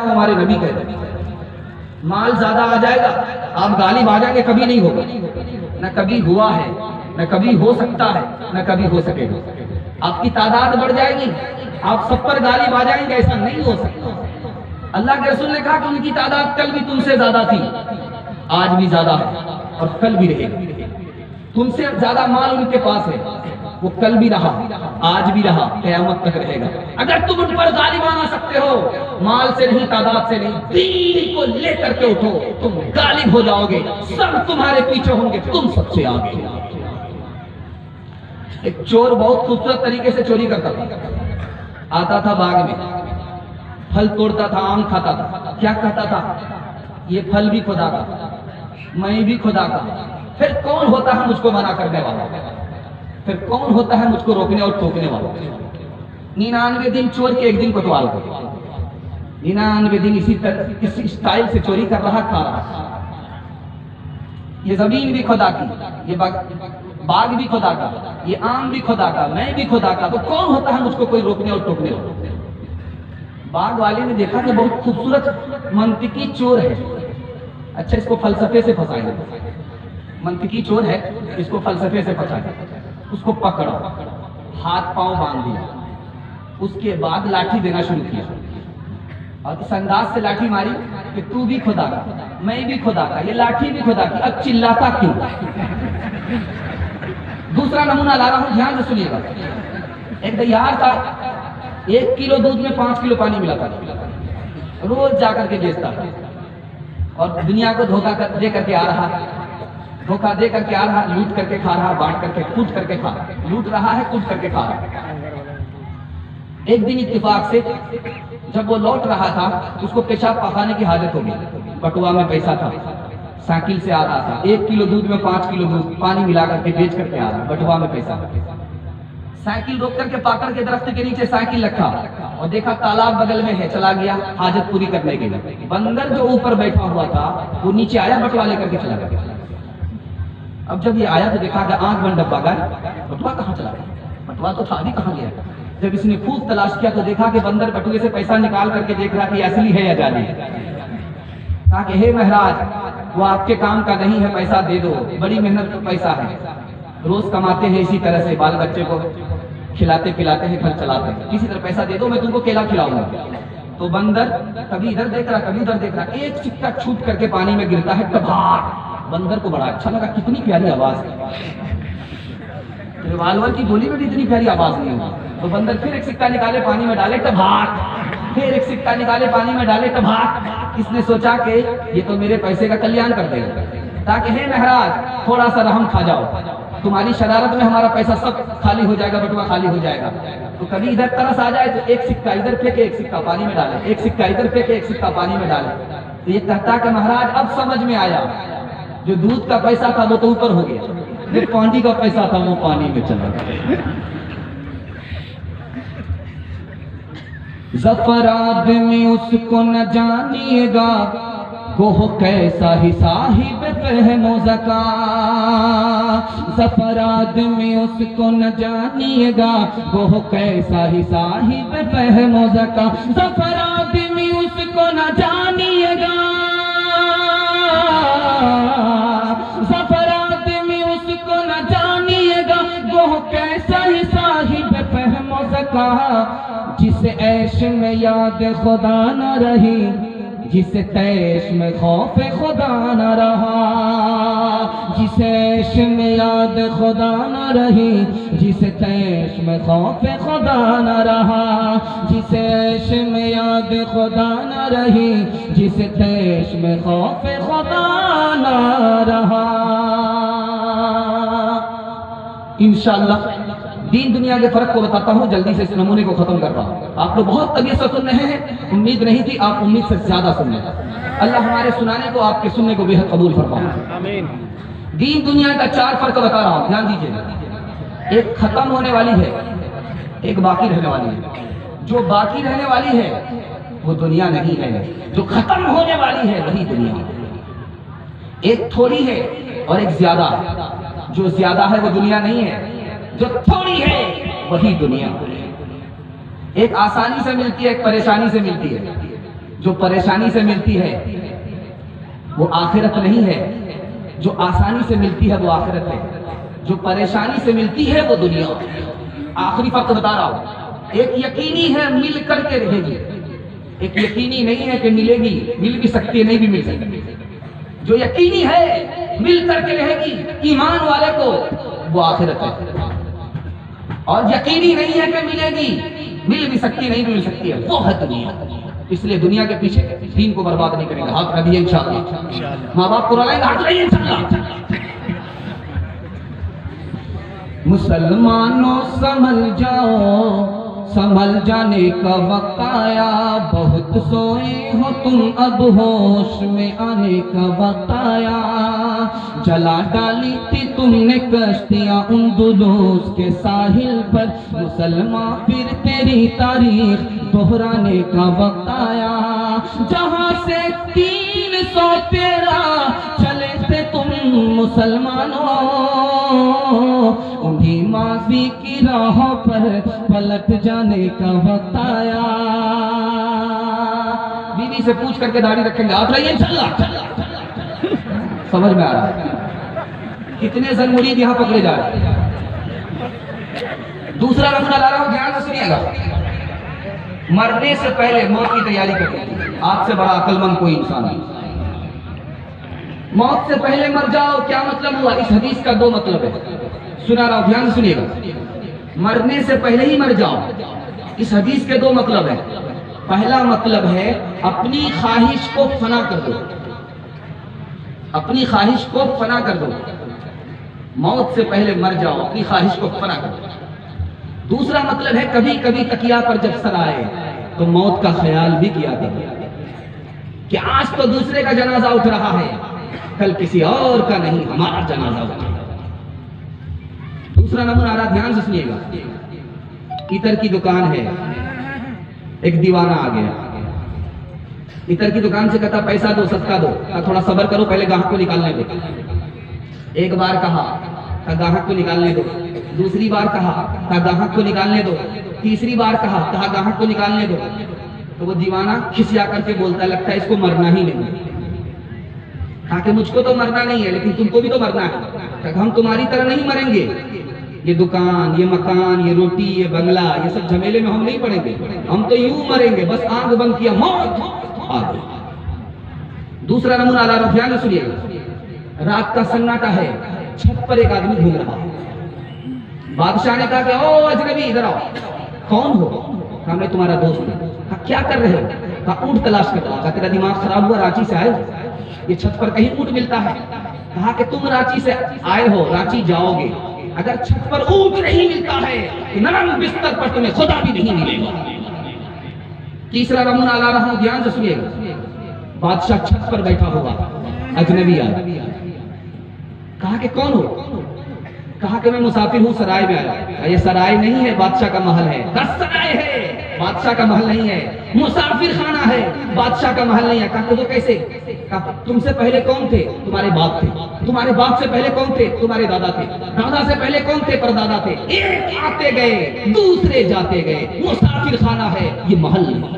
हमारे नबी कहते हैं माल ज्यादा आ जाएगा, आप गालिब आ जाएंगे, कभी नहीं होगा, न कभी हुआ है, न कभी हो सकता है, न कभी हो सकेगा। आपकी तादाद बढ़ जाएगी, आप सब पर गालिब आ जाएंगे, ऐसा नहीं हो सकता। अल्लाह के रसूल ने कहा कि उनकी तादाद कल भी तुमसे ज्यादा थी, आज भी ज्यादा है और कल भी रहेगी। तुमसे ज्यादा माल उनके पास है, वो कल भी रहा, आज भी रहा, क़यामत तक रहेगा। अगर तुम उन पर गालिब आना सकते हो, माल से नहीं, तादाद से नहीं, दीन को लेकर के उठो, तुम गालिब हो जाओगे। सब तुम्हारे पीछे होंगे, तुम सबसे आगे। एक चोर बहुत खूबसूरत तरीके से चोरी करता था। आता था बाग में, फल तोड़ता था, आम खाता था। क्या कहता था? ये फल भी खुदा का, मैं भी खुदा का। फिर कौन होता है मुझको मना करने वाला? फिर कौन होता है मुझको रोकने और टोकने वाला? 99 दिन चोर के एक दिन कोतवाल को, 99 दिन इसी स्टाइल से चोरी कर रहा, खा रहा। ये जमीन भी खुदा की, ये बाग भी खुदा का, ये आम भी खुदा का, मैं भी खुदा का। तो कौन होता है मुझको कोई रोकने और टोकने वाला? बाग वाले ने देखा कि बहुत खूबसूरत मंतिकी चोर है, अच्छा इसको फलसफे से फंसाएंगे। मंतिकी चोर है, इसको फलसफे से फंसाएंगे। उसको पकड़ा, हाथ पांव बांध दिया, उसके बाद लाठी देना शुरू किया और इस अंदाज से लाठी मारी कि तू भी खुदा का, मैं भी खुदा का, ये लाठी भी खुदा की। अब चिल्लाता क्यों? दूसरा नमूना ला रहा हूं, ध्यान से सुनिएगा। एक दरियार था, 1 किलो दूध में 5 किलो पानी मिलाता था, रोज जाकर के बेचता था और दुनिया को धोखा दे करके आ रहा, धोखा दे करके आ रहा, लूट करके खा रहा, बांट करके, कूट करके खा रहा, लूट रहा है, कूट करके खा रहा। एक दिन इत्तेफाक से जब वो लौट रहा था, उसको पेशाब पकाने की हाजत हो गई। बटुआ में पैसा था, साइकिल से आ रहा था, 1 किलो दूध में 5 किलो दूध पानी मिला करके बेच करके आ रहा, बटुआ में पैसा। साइकिल रोक करके पाकड़ के दरख्त के नीचे साइकिल रखा और देखा तालाब बगल में है, चला गया हाजत पूरी करने के लिए। बंदर जो ऊपर बैठा हुआ था वो नीचे आया, बटुआ लेकर के चला गया। अब जब ये आया तो देखा कि आंख बंद, डब्बा गायब, बटुआ कहाँ चला गया? बटुआ तो था, अभी कहाँ गया? जब इसने खूब तलाश किया तो देखा कि बंदर बटुए से पैसा निकाल करके देख रहा कि असली है या जाली। कहा कि हे महाराज, वो आपके काम का नहीं है, पैसा दे दो, बड़ी मेहनत का पैसा है, रोज कमाते हैं इसी तरह से, बाल बच्चे को खिलाते पिलाते हैं, घर चलाते हैं, किसी तरह पैसा दे दो, मैं तुमको केला खिलाऊंगा। तो बंदर कभी इधर देख रहा, कभी उधर देख रहा, एक सिक्का छूट करके पानी में गिरता है, टभाक। बंदर को बड़ा अच्छा लगा, कितनी प्यारी आवाज है, रिवाल्वर की गोली में भी इतनी प्यारी आवाज नहीं होगी। तो बंदर फिर एक सिक्का निकाले, पानी में डाले, टभाक, फिर एक सिक्का निकाले, पानी में डाले, टभाक। इसने सोचा कि ये तो मेरे पैसे का कल्याण कर देगा, ताकि हे महाराज थोड़ा सा रहम खा जाओ, तुम्हारी शरारत में हमारा पैसा सब खाली हो जाएगा, बटुआ खाली हो जाएगा। तो कभी इधर तरस आ जाए तो एक सिक्का इधर फेंके, एक सिक्का पानी में डाले, एक सिक्का इधर फेंके, एक सिक्का पानी में डाले। तो ये कहता कि महाराज अब समझ में आया, जो दूध का पैसा था वो तो ऊपर हो गया, जो पानी का पैसा था वो पानी में चला गया। ज़फ़र आदमी उसको न जानिएगा, गोह कैसा ही साहिब फ़हमो ज़का। ज़फ़र आदमी उसको न जानिएगा, गोह कैसा ही साहिब फ़हमो ज़का। ज़फ़र आदमी उसको न जानिएगा, ज़फ़र आदमी उसको न जानिएगा, गोह कैसा ही साहिब फ़हमो ज़का। जिसे ऐश में याद खुदा न रही, जिसे तैश में खौफ खुदा न रहा। जिसे ऐश में याद खुदा न रही, जिसे तैश में खौफ खुदा न रहा। जिसे ऐश में याद खुदा न रही, जिसे तैश में खौफ खुदा न रहा। इंशाअल्लाह दीन दुनिया के फर्क को बताता हूँ, जल्दी से इस नमूने को खत्म कर रहा हूँ। आप लोग बहुत तबीयत से सुन रहे हैं, उम्मीद नहीं थी, आप उम्मीद से ज्यादा सुन रहे हैं। अल्लाह हमारे सुनाने को, आपके सुनने को बेहद कबूल फरमाए। आमीन। दीन दुनिया का 4 फर्क बता रहा हूँ, ध्यान दीजिए। एक खत्म होने वाली है, एक बाकी रहने वाली है। जो बाकी रहने वाली है वो दुनिया नहीं है, जो खत्म होने वाली है वही दुनिया है। एक थोड़ी है और एक ज्यादा, जो ज्यादा है वो दुनिया नहीं है, जो थोड़ी है वही दुनिया है। एक आसानी से मिलती है, एक परेशानी से मिलती है। जो परेशानी से मिलती है वो आखिरत नहीं है, जो आसानी से मिलती है वो आखिरत है, जो परेशानी से मिलती है वो दुनिया। आखिरी वक्त बता रहा हूं, एक यकीनी है मिल करके रहेगी, एक यकीनी नहीं है कि मिलेगी, मिल भी सकती है नहीं भी मिल सकती। जो यकीनी है मिल करके रहेगी ईमान वाले को, वो आखिरत है। और यकीनी नहीं है कि मिलेगी, मिल भी सकती नहीं भी मिल सकती है, वो है दुनिया। इसलिए दुनिया के पीछे दीन को बर्बाद नहीं करेंगे। हाथ रखिए इंशाअल्लाह, माँ बाप को रुलाएंगे, हाथ रखिए इंशाअल्लाह। मुसलमानों संभल जाओ, संभल जाने का वक्त आया, बहुत सोए हो तुम अब होश में आने का वक्त आया। जला डाली थी तुमने कश्तियां उंदुलूस के साहिल पर, मुसलमान फिर तेरी तारीख दोहराने का वक्त आया। जहां से 313 चले थे तुम मुसलमानों, उन्हीं माजी की राहों पर पलट जाने का वक्त आया। बीवी से पूछ करके दाढ़ी रखेंगे, आप रहिए इंशाअल्लाह। समझ में आ रहा है कितने जन मुरीद यहां पकड़े जा रहे हैं। दूसरा नमूना ला रहा हूं, ध्यान से सुनिएगा। मरने से पहले मौत की तैयारी करें, आपसे बड़ा अक्लमंद कोई इंसान नहीं। मौत से पहले मर जाओ, क्या मतलब हुआ? इस हदीस का दो मतलब है, सुना रहा हूं, ध्यान से सुनिएगा। मरने से पहले ही मर जाओ, इस हदीस के दो मतलब है। पहला मतलब है अपनी ख्वाहिश को फना कर दो, अपनी ख्वाहिश को फना कर दो। मौत से पहले मर जाओ, अपनी ख्वाहिश को फना कर दो। दूसरा मतलब है कभी कभी तकिया पर जब सर आए तो मौत का ख्याल भी किया करो कि आज तो दूसरे का जनाजा उठ रहा है, कल किसी और का नहीं, हमारा जनाजा उठेगा। दूसरा नंबर आ रहा, ध्यान से सुनिएगा। इतर की दुकान है, एक दीवाना आ गया, इतर की दुकान से कहता पैसा दो, सस्ता दो। थोड़ा सब्र करो, पहले ग्राहक को निकालने दो। एक बार कहा ग्राहक को निकालने दो, दूसरी बार कहा ग्राहक को निकालने दो, तीसरी बार कहा ग्राहक को निकालने दो। तो वो दीवाना खिसिया करके बोलता है, लगता है इसको मरना ही नहीं। कहा कि मुझको तो मरना नहीं है, लेकिन तुमको भी तो मरना है। हम तुम्हारी तरह नहीं मरेंगे, ये दुकान, ये मकान, ये रोटी, ये बंगला, ये सब झमेले में हम नहीं पड़ेंगे, हम तो यूं मरेंगे, बस आंख बंद किया मौत आ गई। दूसरा नमूना ला रहा, ध्यान से सुनिएगा। रात का सन्नाटा है, छत पर एक आदमी घूम रहा है। बादशाह ने कहा कि ओ अजनबी इधर आओ। कौन हो? कहा मैं तुम्हारा दोस्त हूं। कहा क्या कर रहे हो? कहा ऊंट तलाश कर रहा। कहा तेरा दिमाग खराब हुआ, रांची से आए हो, ये छत पर कहीं ऊंट मिलता है? कहा कि तुम रांची से आए हो, रांची जाओगे, अगर छत पर ऊंट नहीं मिलता है तो नरम बिस्तर पर तुम्हें खुदा भी नहीं मिलेगा। तीसरा नमूना ला रहा हूं, ध्यान से सुनिएगा। बादशाह छत पर बैठा हुआ, अजनबी आया। कहा कि कौन हो? कहा कि मैं मुसाफिर हूं, सराय में आया। ये सराय नहीं है, बादशाह का महल है। सराय है, बादशाह का महल नहीं है। मुसाफिर खाना है, बादशाह का महल नहीं है। कहा वो कैसे? कहा तुमसे पहले कौन थे? तुम्हारे बाप थे। तुम्हारे बाप से पहले कौन थे? तुम्हारे दादा थे। दादा से पहले कौन थे? परदादा थे। एक आते गए, दूसरे जाते गए। मुसाफिर खाना है, ये महल नहीं।